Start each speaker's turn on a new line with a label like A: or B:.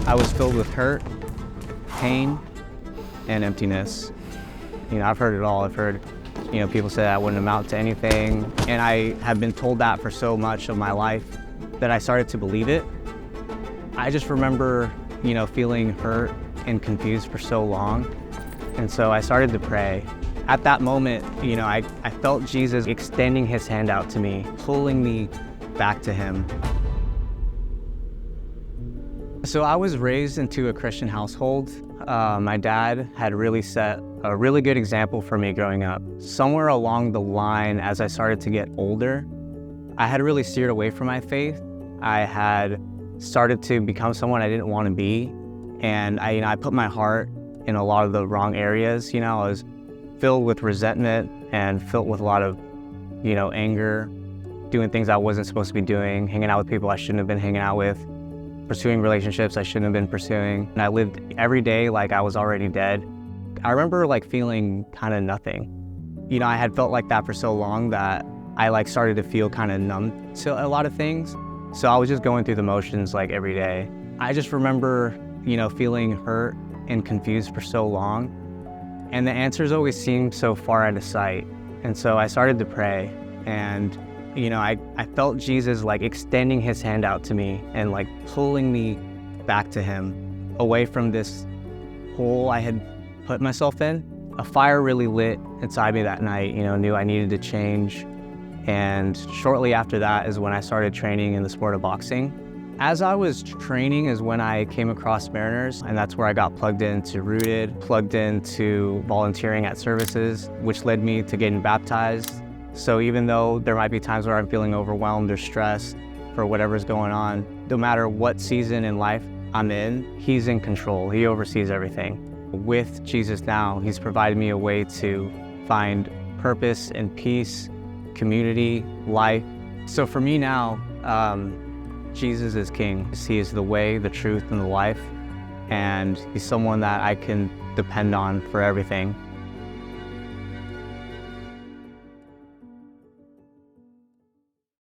A: I was filled with hurt, pain, and emptiness. I've heard it all. I've heard, people say that I wouldn't amount to anything. And I have been told that for so much of my life that I started to believe it. I just remember, feeling hurt and confused for so long. And so I started to pray. At that moment, I felt Jesus extending his hand out to me, pulling me back to him. So I was raised into a Christian household. My dad had really set a really good example for me growing up. Somewhere along the line, as I started to get older, I had really steered away from my faith. I had started to become someone I didn't want to be. And I put my heart in a lot of the wrong areas. I was filled with resentment and filled with a lot of, anger, doing things I wasn't supposed to be doing, hanging out with people I shouldn't have been hanging out with, pursuing relationships I shouldn't have been pursuing. And I lived every day like I was already dead. I remember feeling kind of nothing. I had felt like that for so long that I started to feel kind of numb to a lot of things. So I was just going through the motions every day. I just remember, feeling hurt and confused for so long. And the answers always seemed so far out of sight. And so I started to pray, and I felt Jesus extending his hand out to me and pulling me back to him, away from this hole I had put myself in. A fire really lit inside me that night, knew I needed to change. And shortly after that is when I started training in the sport of boxing. As I was training is when I came across Mariners, and that's where I got plugged into Rooted, plugged into volunteering at services, which led me to getting baptized. So even though there might be times where I'm feeling overwhelmed or stressed for whatever's going on, no matter what season in life I'm in, he's in control. He oversees everything. With Jesus now, he's provided me a way to find purpose and peace, community, life. So for me now, Jesus is King. He is the way, the truth, and the life. And he's someone that I can depend on for everything.